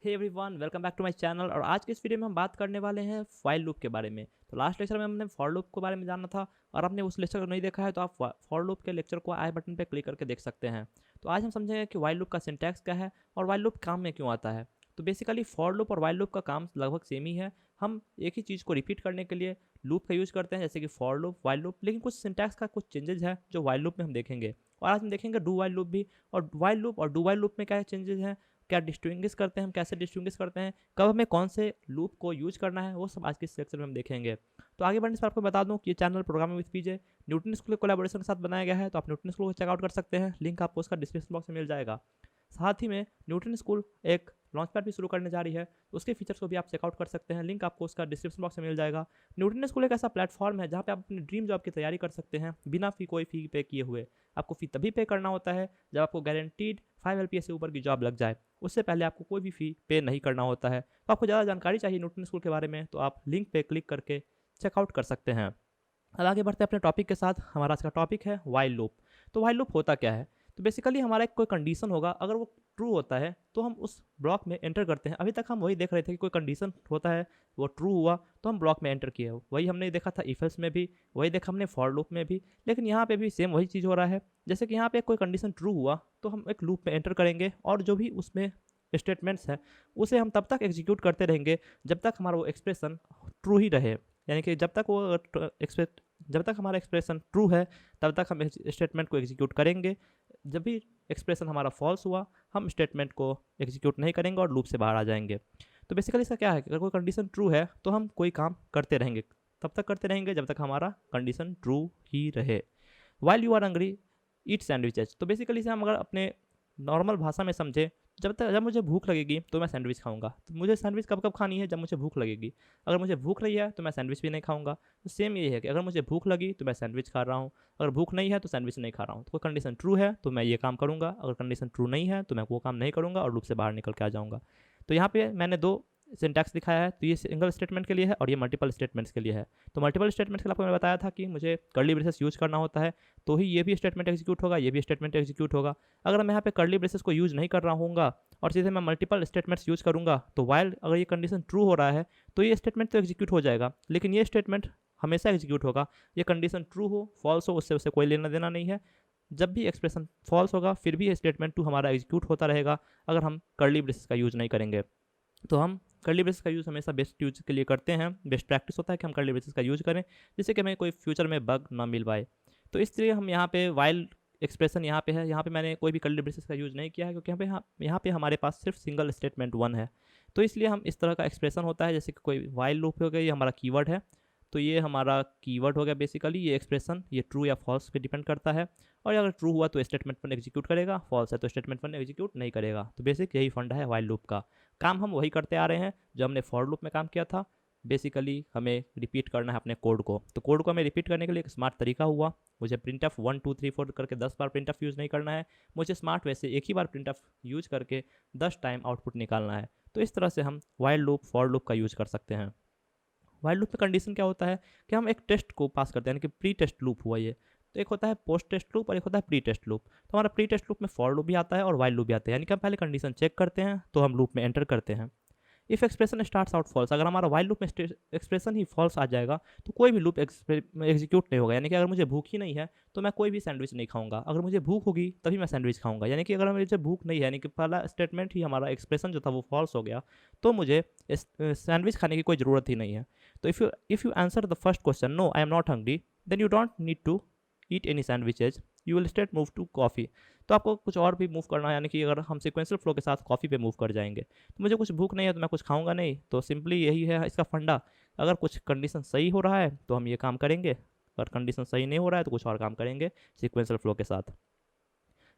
Hey everyone, welcome back to my channel. और आज के इस वीडियो में हम बात करने वाले हैं फाइल लूप के बारे में। तो लास्ट लेक्चर में हमने फॉर लूप के बारे में जाना था, और आपने उस लेक्चर को नहीं देखा है तो आप फॉर लूप के लेक्चर को आई बटन पे क्लिक करके देख सकते हैं। तो आज हम समझेंगे कि वाइल लूप का सिंटैक्स क्या है और वाइल लूप काम में क्यों आता है। तो बेसिकली फॉर लूप और वाइल लूप का काम लगभग सेम ही है। हम एक ही चीज़ को रिपीट करने के लिए लूप का यूज़ करते हैं, जैसे कि फॉर लूप, वाइल लूप, लेकिन कुछ सिंटैक्स का कुछ चेंजेस है जो वाइल लूप में हम देखेंगे। और आज हम देखेंगे डू वाइल लूप भी, और वाइल लूप और डू वाइल लूप में क्या चेंजेस हैं, क्या डिस्टिंग्विश करते हैं, हम कैसे डिस्टिंग्विश करते हैं, कब हमें कौन से लूप को यूज करना है, वो सब आज के इस लेक्चर में हम देखेंगे। तो आगे बढ़ने से आपको बता दूं कि ये channel programming with PJ Newton school के कोलैबोरेशन के साथ बनाया गया है। तो आप न्यूटन स्कूल को चेकआउट कर सकते हैं, लिंक आपको उसका डिस्क्रिप्शन बॉक्स में मिल जाएगा। साथ ही में न्यूटन स्कूल एक लॉन्च पैड भी शुरू करने जा रही है, तो उसके फीचर्स को भी आप चेकआउट कर सकते हैं, लिंक आपको उसका डिस्क्रिप्शन बॉक्स में मिल जाएगा। न्यूटन स्कूल एक ऐसा प्लेटफॉर्म है जहाँ पे आप अपनी ड्रीम जॉब की तैयारी कर सकते हैं बिना कोई फी पे किए हुए। आपको फ़ी तभी पे करना होता है जब आपको गारंटीड 5 LPA से ऊपर की जॉब लग जाए, उससे पहले आपको कोई भी फ़ी पे नहीं करना होता है। तो आपको ज़्यादा जानकारी चाहिए न्यूटन स्कूल के बारे में तो आप लिंक पे क्लिक करके चेकआउट कर सकते हैं। अब आगे बढ़ते हैं अपने टॉपिक के साथ। हमारा आज का टॉपिक है वाइल लूप। तो वाइल लूप होता क्या है? तो बेसिकली हमारा एक कोई कंडीशन होगा, अगर वो ट्रू होता है तो हम उस ब्लॉक में एंटर करते हैं। अभी तक हम वही देख रहे थे कि कोई कंडीशन होता है, वो ट्रू हुआ तो हम ब्लॉक में एंटर किए। वही हमने देखा था इफ एल्स में भी, वही देखा हमने फॉर लूप में भी, लेकिन यहाँ पे भी सेम वही चीज़ हो रहा है। जैसे कि यहाँ पे कोई कंडीशन ट्रू हुआ तो हम एक लूप में एंटर करेंगे, और जो भी उसमें स्टेटमेंट्स है उसे हम तब तक एग्जीक्यूट करते रहेंगे जब तक हमारा वो एक्सप्रेशन ट्रू ही रहे। यानी कि जब तक हमारा एक्सप्रेशन ट्रू है तब तक हम स्टेटमेंट को एग्जीक्यूट करेंगे। जब भी एक्सप्रेशन हमारा फॉल्स हुआ हम स्टेटमेंट को एग्जीक्यूट नहीं करेंगे और लूप से बाहर आ जाएंगे। तो बेसिकली इसका क्या है कि अगर कोई कंडीशन ट्रू है तो हम कोई काम करते रहेंगे, तब तक करते रहेंगे जब तक हमारा कंडीशन ट्रू ही रहे। While you are hungry eat sandwiches. तो बेसिकली इसे हम अगर अपने नॉर्मल भाषा में समझे, जब मुझे भूख लगेगी तो मैं सैंडविच खाऊंगा। तो मुझे सैंडविच कब कब खानी है? जब मुझे भूख लगेगी। अगर मुझे भूख रही है तो मैं सैंडविच भी नहीं खाऊंगा। तो सेम ये है कि अगर मुझे भूख लगी तो मैं सैंडविच खा रहा हूँ, अगर भूख नहीं है तो सैंडविच नहीं खा रहा हूँ। तो कोई कंडीशन ट्रू है तो मैं ये काम करूँगा, अगर कंडीशन ट्रू नहीं है तो मैं वो काम नहीं करूँगा और लूप से बाहर निकल के आ जाऊँगा। तो यहाँ पे मैंने दो सिंटैक्स दिखाया है, तो ये सिंगल स्टेटमेंट के लिए है और ये मल्टीपल स्टेटमेंट्स के लिए है। तो मल्टीपल स्टेटमेंट्स के लिए आपको मैंने बताया था कि मुझे कर्ली ब्रेसेस यूज करना होता है तो ही ये भी स्टेटमेंट एग्जीक्यूट होगा, ये भी स्टेटमेंट एग्जीक्यूट होगा। अगर मैं यहाँ पे कर्ली ब्रेसेस को यूज नहीं कर रहा हूँगा और सीधे मैं मल्टीपल स्टेटमेंट्स यूज करूँगा, तो वाइल अगर ये कंडीशन ट्रू हो रहा है तो ये स्टेटमेंट तो एग्जीक्यूट हो जाएगा, लेकिन ये स्टेटमेंट हमेशा एग्जीक्यूट होगा। ये कंडीशन ट्रू हो फॉल्स हो उससे कोई लेना देना नहीं है। जब भी एक्सप्रेशन फॉल्स होगा फिर भी स्टेटमेंट टू हमारा एग्जीक्यूट होता रहेगा अगर हम कर्ली ब्रेसेस का यूज़ नहीं करेंगे। तो हम कर्ली ब्रेसेस का यूज़ हमेशा बेस्ट यूज के लिए करते हैं। बेस्ट प्रैक्टिस होता है कि हम कर्ली ब्रेसेस का यूज़ करें जिससे कि हमें कोई फ्यूचर में बग ना मिल पाए। तो इसलिए हम यहाँ पे वाइल एक्सप्रेशन यहाँ पे है, यहाँ पे मैंने कोई भी कर्ली ब्रेसेस का यूज़ नहीं किया है क्योंकि यहाँ पे हमारे पास सिर्फ सिंगल स्टेटमेंट वन है। तो इसलिए हम इस तरह का एक्सप्रेशन होता है, जैसे कि कोई वाइल लूप हो गया, ये हमारा कीवर्ड है, तो ये हमारा कीवर्ड हो गया। बेसिकली ये एक्सप्रेशन ये ट्रू या फॉल्स पे डिपेंड करता है, और अगर ट्रू हुआ तो स्टेटमेंट वन एग्जीक्यूट करेगा, फॉल्स है तो स्टेटमेंट वन एग्जीक्यूट नहीं करेगा। तो बेसिक यही फंडा है वाइल लूप का। काम हम वही करते आ रहे हैं जो हमने फॉर लूप में काम किया था। बेसिकली हमें रिपीट करना है अपने कोड को। तो कोड को हमें रिपीट करने के लिए एक स्मार्ट तरीका हुआ, मुझे प्रिंट ऑफ 1 2 3 4 करके 10 बार प्रिंट ऑफ यूज़ नहीं करना है, मुझे स्मार्ट वैसे एक ही बार प्रिंट ऑफ यूज करके 10 टाइम आउटपुट निकालना है। तो इस तरह से हम वाइल लूप फॉर लूप का यूज़ कर सकते हैं। वाइल लूप में कंडीशन क्या होता है कि हम एक टेस्ट को पास करते हैं, यानी कि प्री टेस्ट लूप हुआ ये। तो एक होता है पोस्ट टेस्ट लूप और एक होता है प्री टेस्ट लूप। तो हमारा प्री टेस्ट लूप में फॉर लूप भी आता है और वाइल लूप भी आता है, यानी कि हम पहले कंडीशन चेक करते हैं तो हम लूप में एंटर करते हैं। If expression starts out false, अगर हमारा वाइल लूप में एक्सप्रेशन ही फॉल्स आ जाएगा तो कोई भी लूप एग्जीक्यूट नहीं होगा। यानी कि अगर मुझे भूख ही नहीं है तो मैं कोई भी सैंडविच नहीं खाऊंगा, अगर मुझे भूख होगी तभी मैं सैंडविच खाऊंगा। यानी कि अगर मुझे भूख नहीं है, यानी कि पहला स्टेटमेंट ही हमारा एक्सप्रेशन जो था वो फॉल्स हो गया, तो मुझे सैंडविच खाने की कोई ज़रूरत ही नहीं है। तो if you answer the first question no I am not hungry, then you don't need to eat any sandwiches, you will state move to coffee. तो आपको कुछ और भी मूव करना है, यानी कि अगर हम सिक्वेंशियल फ्लो के साथ कॉफ़ी पे मूव कर जाएंगे। तो मुझे कुछ भूख नहीं है तो मैं कुछ खाऊंगा नहीं। तो सिंपली यही है इसका फंडा, अगर कुछ कंडीशन सही हो रहा है तो हम ये काम करेंगे, अगर कंडीशन सही नहीं हो रहा है तो कुछ और काम करेंगे सिक्वेंशियल फ्लो के साथ।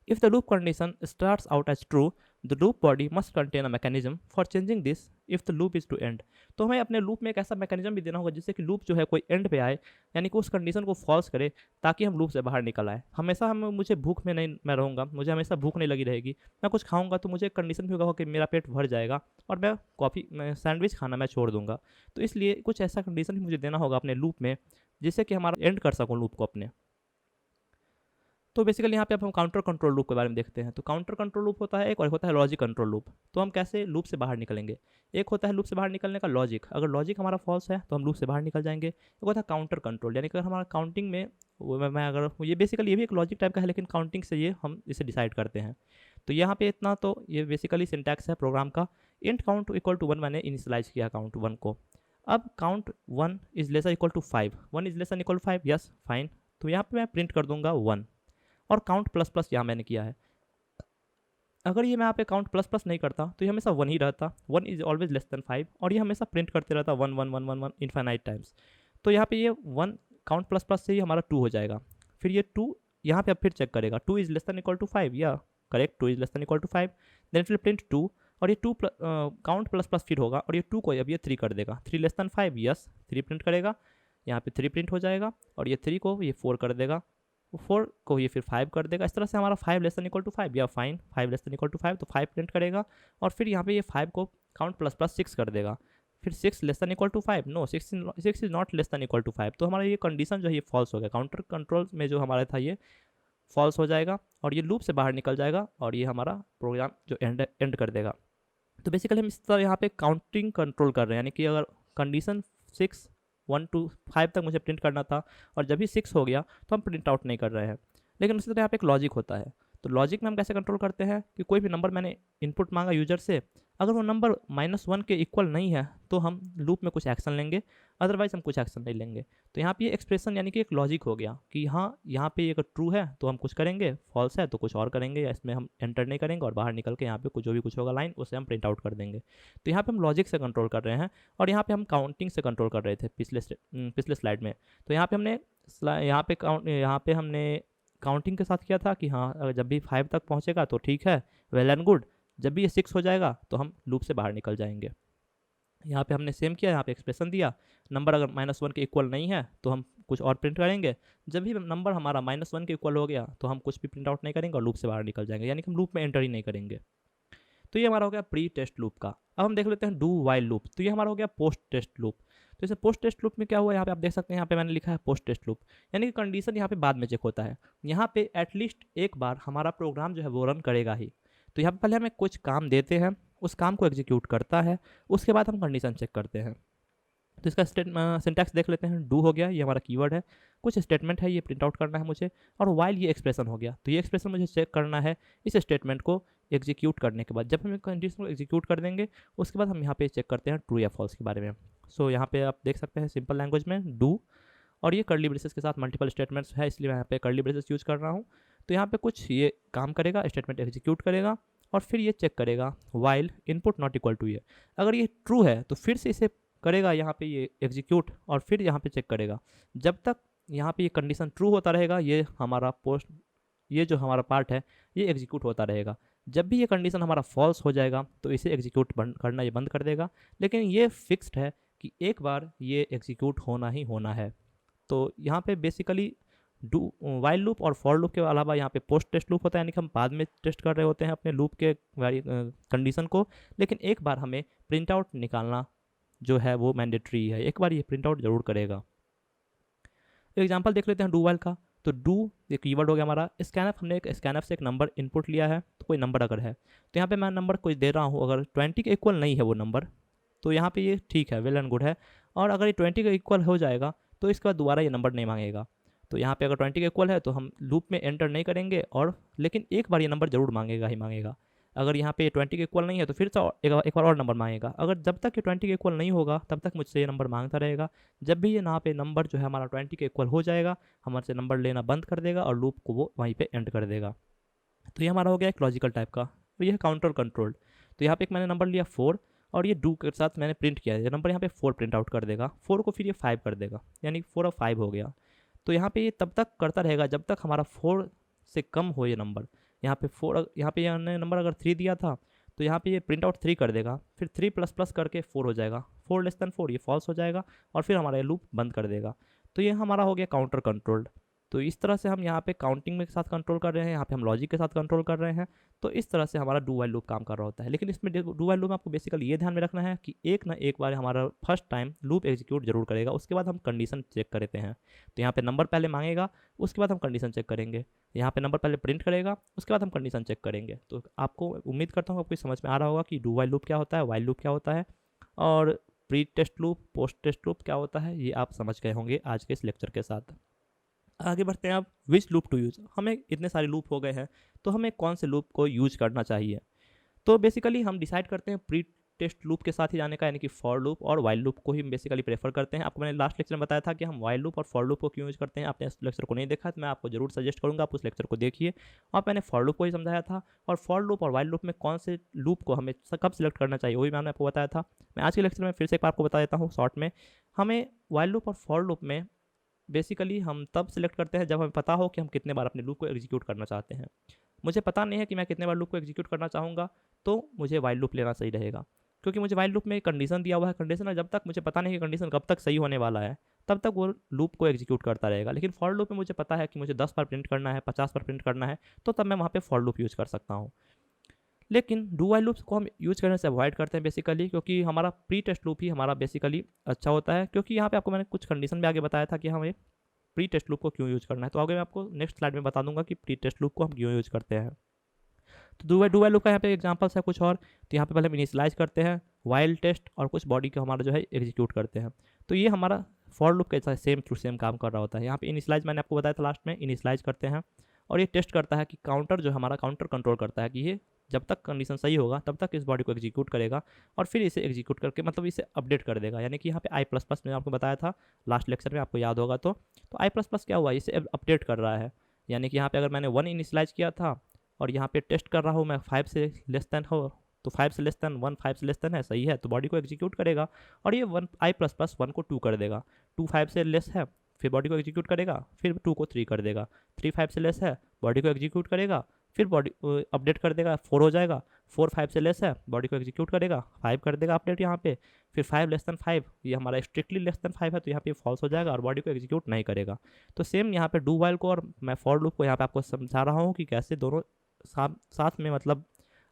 If the loop condition starts out as true, the loop body must contain a mechanism for changing this if the loop is to end. तो हमें अपने लूप में एक ऐसा मैकेनिज्म भी देना होगा जिससे कि लूप जो है कोई एंड पे आए, यानी कि उस कंडीशन को फॉल्स करे ताकि हम लूप से बाहर निकल आए। हमेशा मुझे भूख में नहीं मैं रहूँगा, मुझे हमेशा भूख नहीं लगी रहेगी, मैं कुछ खाऊंगा तो मुझे एक कंडीशन भी होगा कि मेरा पेट भर जाएगा और मैं सैंडविच खाना मैं छोड़ दूंगा। तो इसलिए कुछ ऐसा कंडीशन भी मुझे देना होगा अपने लूप में जिससे कि हमारा एंड कर सकूँ लूप को अपने। तो बेसिकली यहाँ पे अब हम काउंटर कंट्रोल लूप के बारे में देखते हैं। तो काउंटर कंट्रोल लूप होता है एक, और होता है लॉजिक कंट्रोल लूप। तो हम कैसे लूप से बाहर निकलेंगे? एक होता है लूप से बाहर निकलने का लॉजिक, अगर लॉजिक हमारा फॉल्स है तो हम लूप से बाहर निकल जाएंगे। एक होता है काउंटर कंट्रोल, यानी कि अगर हमारा काउंटिंग में मैं अगर ये बेसिकली ये भी एक लॉजिक टाइप का है, लेकिन काउंटिंग से ये हम इसे डिसाइड करते हैं। तो यहाँ पे इतना तो ये बेसिकली सिंटैक्स है प्रोग्राम का। इंट काउंट इक्वल टू 1 मैंने इनिशियलाइज किया काउंट 1 को। अब count 1 is lesser equal to 5, 1 is lesser equal to 5, yes fine. तो यहाँ पे मैं प्रिंट कर दूंगा 1, और काउंट प्लस प्लस यहाँ मैंने किया है। अगर ये मैं यहाँ पे काउंट प्लस प्लस नहीं करता तो ये हमेशा 1 ही रहता, 1 इज ऑलवेज लेस देन 5, और ये हमेशा प्रिंट करते रहता 1 1 1 1 1 इन्फाइनाइट टाइम्स। तो यहाँ पे ये 1 काउंट प्लस प्लस से ही हमारा 2 हो जाएगा। फिर ये 2 यहाँ पे अब फिर चेक करेगा 2 is less than equal to 5, या correct 2 is less than equal to 5, then it will print 2, और ये 2 काउंट प्लस प्लस फिर होगा, और ये 2 को अब ये 3 कर देगा, 3 लेस देन 5, यस 3 प्रिंट करेगा, यहाँ पे 3 प्रिंट हो जाएगा, और ये 3 को ये 4 कर देगा, 4 को ये फिर 5 कर देगा। इस तरह से हमारा 5 लेस देन इक्वल टू 5, या fine 5 less than equal to 5, तो 5 प्रिंट करेगा, और फिर यहाँ पे ये 5 को काउंट प्लस प्लस 6 कर देगा, फिर 6 less than equal to 5, no 6 is not less than equal to 5। तो हमारा ये कंडीशन जो है ये फॉल्स हो गया, काउंटर कंट्रोल में जो हमारा था ये फॉल्स हो जाएगा, और ये लूप से बाहर निकल जाएगा, और ये हमारा प्रोग्राम जो एंड कर देगा। तो बेसिकली हम इस तरह यहाँ पे काउंटिंग कंट्रोल कर रहे हैं, यानी कि अगर कंडीशन 6 1 to 5 तक मुझे प्रिंट करना था, और जब भी 6 हो गया तो हम प्रिंट आउट नहीं कर रहे हैं। लेकिन उसी तरह यहाँ पे एक लॉजिक होता है। तो लॉजिक में हम कैसे कंट्रोल करते हैं कि कोई भी नंबर मैंने इनपुट मांगा यूजर से, अगर वो नंबर -1 के इक्वल नहीं है तो हम लूप में कुछ एक्शन लेंगे, अदरवाइज हम कुछ एक्शन नहीं लेंगे। तो यहाँ पे ये एक्सप्रेशन यानी कि एक लॉजिक हो गया कि हाँ यहाँ पे अगर ट्रू है तो हम कुछ करेंगे, फॉल्स है तो कुछ और करेंगे, या इसमें हम एंटर नहीं करेंगे, और बाहर निकल के यहाँ पे कुछ जो भी कुछ होगा लाइन उसे हम प्रिंट आउट कर देंगे। तो यहाँ पे हम लॉजिक से कंट्रोल कर रहे हैं, और यहाँ पे हम काउंटिंग से कंट्रोल कर रहे थे पिछले स्लाइड में। तो यहाँ पे हमने यहाँ पे हमने काउंटिंग के साथ किया था कि हाँ अगर जब भी 5 तक पहुँचेगा तो ठीक है, वेल एंड गुड, जब भी ये 6 हो जाएगा तो हम लूप से बाहर निकल जाएंगे। यहाँ पे हमने सेम किया, यहाँ पे एक्सप्रेशन दिया, नंबर अगर -1 के इक्वल नहीं है तो हम कुछ और प्रिंट करेंगे, जब भी नंबर हमारा -1 के इक्वल हो गया तो हम कुछ भी प्रिंट आउट नहीं करेंगे और लूप से बाहर निकल जाएंगे, यानी कि हम लूप में एंटर ही नहीं करेंगे। तो ये हमारा हो गया प्री टेस्ट लूप का। अब हम देख लेते हैं डू वाइल लूप। तो ये हमारा हो गया पोस्ट टेस्ट लूप। तो इसे पोस्ट टेस्ट लूप में क्या हुआ, यहाँ पे आप देख सकते हैं, यहाँ पे मैंने लिखा है पोस्ट टेस्ट लूप, यानी कि कंडीशन यहाँ पे बाद में चेक होता है। यहाँ पे एटलीस्ट एक बार हमारा प्रोग्राम जो है वो रन करेगा ही। तो यहाँ पे पहले हमें कुछ काम देते हैं, उस काम को एग्जीक्यूट करता है, उसके बाद हम कंडीशन चेक करते हैं। तो इसका सिंटैक्स देख लेते हैं। डू हो गया, ये हमारा कीवर्ड है, कुछ स्टेटमेंट है, ये प्रिंट आउट करना है मुझे, और वाइल ये एक्सप्रेशन हो गया। तो ये एक्सप्रेशन मुझे चेक करना है इस स्टेटमेंट को एग्जीक्यूट करने के बाद। जब हम कंडीशन को एग्जीक्यूट कर देंगे उसके बाद हम यहाँ पे चेक करते हैं ट्रू या फॉल्स के बारे में। सो यहाँ पे आप देख सकते हैं सिंपल लैंग्वेज में डू, और ये कर्ली ब्रेसेस के साथ मल्टीपल स्टेटमेंट्स है, इसलिए मैं यहाँ पे कर्ली ब्रेसेस यूज कर रहा हूँ। तो यहाँ पे कुछ ये काम करेगा, स्टेटमेंट एग्जीक्यूट करेगा, और फिर ये चेक करेगा while input not equal to ये, अगर ये ट्रू है तो फिर से इसे करेगा यहाँ पे ये एग्जीक्यूट, और फिर यहाँ पे चेक करेगा। जब तक यहाँ पे ये कंडीशन ट्रू होता रहेगा ये हमारा ये जो हमारा पार्ट है ये एग्जीक्यूट होता रहेगा। जब भी ये कंडीशन हमारा फॉल्स हो जाएगा तो इसे एग्जीक्यूट करना ये बंद कर देगा, लेकिन ये फिक्स्ड है कि एक बार ये एग्जीक्यूट होना ही होना है। तो यहाँ पे बेसिकली डू वाइल लूप और फॉर लूप के अलावा यहाँ पे पोस्ट टेस्ट लूप होता है, यानी कि हम बाद में टेस्ट कर रहे होते हैं अपने लूप के कंडीशन को, लेकिन एक बार हमें प्रिंट आउट निकालना जो है वो मैंडेटरी है, एक बार ये प्रिंट आउट जरूर करेगा। एग्जांपल देख लेते हैं डू वाइल का। तो डू ये कीवर्ड हो गया हमारा। स्कैनफ, हमने एक स्कैनफ से एक नंबर इनपुट लिया है, तो कोई नंबर अगर है तो यहाँ पे मैं नंबर कोई दे रहा हूँ, अगर 20 के इक्वल नहीं है वो नंबर तो यहाँ पे ये ठीक है, वेल एंड गुड है, और अगर ये 20 के इक्वल हो जाएगा तो इसके बाद दोबारा ये नंबर नहीं मांगेगा। तो यहाँ पे अगर 20 के इक्वल है तो हम लूप में एंटर नहीं करेंगे, और लेकिन एक बार ये नंबर जरूर मांगेगा ही मांगेगा। अगर यहाँ पे 20 के इक्वल नहीं है तो फिर से एक बार और नंबर मांगेगा। अगर जब तक ये 20 के इक्वल नहीं होगा तब तक मुझसे ये नंबर मांगता रहेगा। जब भी ये यहाँ पे नंबर जो है हमारा 20 के इक्वल हो जाएगा हमारे नंबर लेना बंद कर देगा और लूप को वो वहीं पे एंड कर देगा। तो ये हमारा हो गया एक लॉजिकल टाइप का। तो ये है काउंटर कंट्रोल। तो यहाँ पे एक मैंने नंबर लिया 4, और ये डू के साथ मैंने प्रिंट किया है, ये नंबर यहाँ पे 4 प्रिंट आउट कर देगा, 4 को फिर ये 5 कर देगा, यानी 4 और 5 हो गया। तो यहाँ पे ये तब तक करता रहेगा जब तक हमारा 4 से कम हो ये नंबर। यहाँ पे 4, यहाँ पे हमने नंबर अगर 3 दिया था तो यहाँ पे ये प्रिंट आउट 3 कर देगा, फिर 3 प्लस प्लस करके 4 हो जाएगा, 4 लेस देन 4 ये फॉल्स हो जाएगा, और फिर हमारा ये लूप बंद कर देगा। तो ये हमारा हो गया काउंटर कंट्रोल्ड। तो इस तरह से हम यहाँ पे काउंटिंग में के साथ कंट्रोल कर रहे हैं, यहाँ पे हम लॉजिक के साथ कंट्रोल कर रहे हैं। तो इस तरह से हमारा डू वाइल लूप काम कर रहा होता है। लेकिन इसमें डू वाइल लूप में आपको बेसिकली ये ध्यान में रखना है कि एक ना एक बार हमारा फर्स्ट टाइम लूप एग्जीक्यूट जरूर करेगा, उसके बाद हम कंडीशन चेक करते हैं। तो यहाँ पे नंबर पहले मांगेगा, उसके बाद हम कंडीशन चेक करेंगे। यहाँ पे नंबर पहले प्रिंट करेगा, उसके बाद हम कंडीशन चेक करेंगे। तो आपको उम्मीद करता हूँ आपको समझ में आ रहा होगा कि डू वाइल लूप क्या होता है, वाइल लूप क्या होता है, और pre test loop, post test loop क्या होता है, ये आप समझ गए होंगे आज के इस लेक्चर के साथ। आगे बढ़ते हैं। आप विच लूप टू यूज़, हमें इतने सारे लूप हो गए हैं तो हमें कौन से लूप को यूज करना चाहिए। तो बेसिकली हम डिसाइड करते हैं प्री टेस्ट लूप के साथ ही जाने का, यानी कि फॉर लूप और वाइल लूप को ही हम बेसिकली प्रेफर करते हैं। आपको मैंने लास्ट लेक्चर में बताया था कि हम वाइल लूप और फॉर लूप को क्यों यूज करते हैं। आपने इस लेक्चर को नहीं देखा तो मैं आपको जरूर सजेस्ट करूंगा आप उस लेक्चर को देखिए। और मैंने फॉर लूप को ही समझाया था, और फॉर लूप और वाइल लूप में कौन से लूप को हमें कब सिलेक्ट करना चाहिए वही मैंने आपको बताया था। मैं आज के लेक्चर में फिर से एक बार आपको बता देता हूँ शॉर्ट में। हमें वाइल लूप और फॉर लूप में बेसिकली हम तब सिलेक्ट करते हैं जब हमें पता हो कि हम कितने बार अपने लूप को एग्जीक्यूट करना चाहते हैं। मुझे पता नहीं है कि मैं कितने बार लूप को एग्जीक्यूट करना चाहूँगा, तो मुझे वाइल लूप लेना सही रहेगा, क्योंकि मुझे वाइल लूप में कंडीशन दिया हुआ है। कंडीशन है, जब तक मुझे पता नहीं कि कंडीशन कब तक सही होने वाला है तब तक वो लूप को एग्जीक्यूट करता रहेगा। लेकिन फॉर लूप में मुझे पता है कि मुझे 10 बार प्रिंट करना है, 50 बार प्रिंट करना है, तो तब मैं वहाँ पे फॉर लूप यूज़ कर सकता हूँ। लेकिन डू वाइल लूप्स को हम यूज़ करने से अवॉइड करते हैं बेसिकली, क्योंकि हमारा प्री टेस्ट लूप ही हमारा बेसिकली अच्छा होता है। क्योंकि यहाँ पे आपको मैंने कुछ कंडीशन भी आगे बताया था कि हमें प्री टेस्ट लूप को क्यों यूज़ करना है। तो आगे मैं आपको नेक्स्ट स्लाइड में बता दूंगा कि प्री टेस्ट लूप को हम क्यों यूज़ करते हैं। तो डू वाइल लूप का यहाँ पे एग्जांपल्स है कुछ और। तो यहाँ पे पहले हम इनिशियलाइज करते हैं, वाइल टेस्ट और कुछ बॉडी को हमारा जो है एग्जीक्यूट करते हैं। तो ये हमारा फॉर लूप के साथ सेम टू सेम काम कर रहा होता है। यहाँ पे इनिशियलाइज मैंने आपको बताया था लास्ट में, इनिशियलाइज करते हैं और ये टेस्ट करता है कि काउंटर जो हमारा काउंटर कंट्रोल करता है कि ये जब तक कंडीशन सही होगा तब तक इस बॉडी को एग्जीक्यूट करेगा, और फिर इसे एग्जीक्यूट करके मतलब इसे अपडेट कर देगा। यानी कि यहाँ पे आई प्लस प्लस मैंने आपको बताया था लास्ट लेक्चर में, आपको याद होगा। तो आई प्लस प्लस क्या हुआ, इसे अपडेट कर रहा है। यानी कि यहाँ पे अगर मैंने 1 इनिशियलाइज किया था और यहाँ पे टेस्ट कर रहा हूँ मैं 5 से लेस देन हो, तो 5 से लेस देन 1, 5 से लेस देन है, सही है, तो बॉडी को एग्जीक्यूट करेगा। और ये 1 आई प्लस प्लस 1 को 2 कर देगा। 2 5 से लेस है, फिर बॉडी को एग्जीक्यूट करेगा, फिर 2 को 3 कर देगा। 3 5 से लेस है, बॉडी को एग्जीक्यूट करेगा, फिर बॉडी अपडेट कर देगा, 4 हो जाएगा। 4 5 से लेस है, बॉडी को एग्जीक्यूट करेगा, 5 कर देगा अपडेट यहाँ पे। फिर 5 लेस देन 5, ये हमारा स्ट्रिक्टली लेस देन 5 है, तो यहाँ पे फॉल्स हो जाएगा और बॉडी को एग्जीक्यूट नहीं करेगा। तो सेम यहाँ पे डू वाइल को और मैं फॉर लूप को यहाँ पे आपको समझा रहा हूँ कि कैसे दोनों साथ में मतलब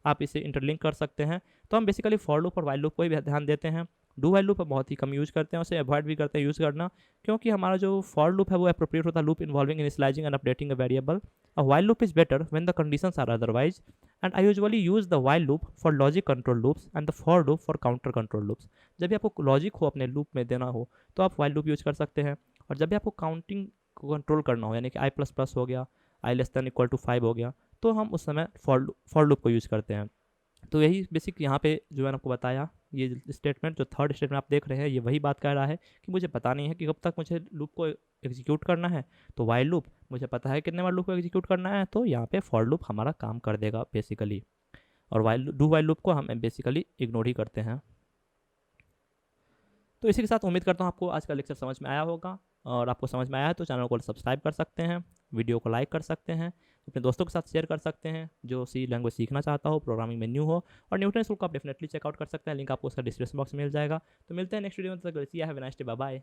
आप इसे इंटरलिंक कर सकते हैं। तो हम बेसिकली फॉर लूप और वाइल लूप को ही ध्यान देते हैं। डू वाइल लूप बहुत ही कम यूज़ करते हैं, उसे अवॉइड भी करते हैं यूज़ करना, क्योंकि हमारा जो फॉर लूप है वो अप्रोप्रिएट होता है loop involving initializing and updating a variable. A while loop is better when the conditions are otherwise, and I usually use the while loop for logic control loops and the for loop for counter control loops. जब भी आपको logic हो अपने loop में देना हो तो आप वाइल लूप यूज़ कर सकते हैं, और जब भी आपको काउंटिंग को कंट्रोल करना हो, यानी कि आई प्लस प्लस हो गया, आई लेस देन इक्वल टू 5 हो गया, तो हम उस समय फॉर लूप को यूज़ करते हैं। तो यही बेसिक यहाँ पे जो मैंने आपको बताया, ये स्टेटमेंट जो थर्ड स्टेटमेंट आप देख रहे हैं, ये वही बात कह रहा है कि मुझे पता नहीं है कि कब तक मुझे लूप को एग्जीक्यूट करना है। तो वाइल लूप मुझे पता है कितने बार लूप को एग्जीक्यूट करना है, तो यहाँ पे फॉर लूप हमारा काम कर देगा बेसिकली, और वाइल लूप को हम बेसिकली इग्नोर ही करते हैं। तो इसी के साथ उम्मीद करता हूँ आपको आज का लेक्चर समझ में आया होगा, और आपको समझ में आया है तो चैनल को सब्सक्राइब कर सकते हैं, वीडियो को लाइक कर सकते हैं, अपने दोस्तों के साथ शेयर कर सकते हैं जो सी लैंग्वेज सीखना चाहता हो, प्रोग्रामिंग में न्यू हो। और न्यूटन स्कूल को आप डेफिनेटली चेकआउट कर सकते हैं, लिंक आपको उसका डिस्क्रिप्शन बॉक्स में मिल जाएगा। तो मिलते हैं नेक्स्ट वीडियो में, तब तक have a nice day, bye bye.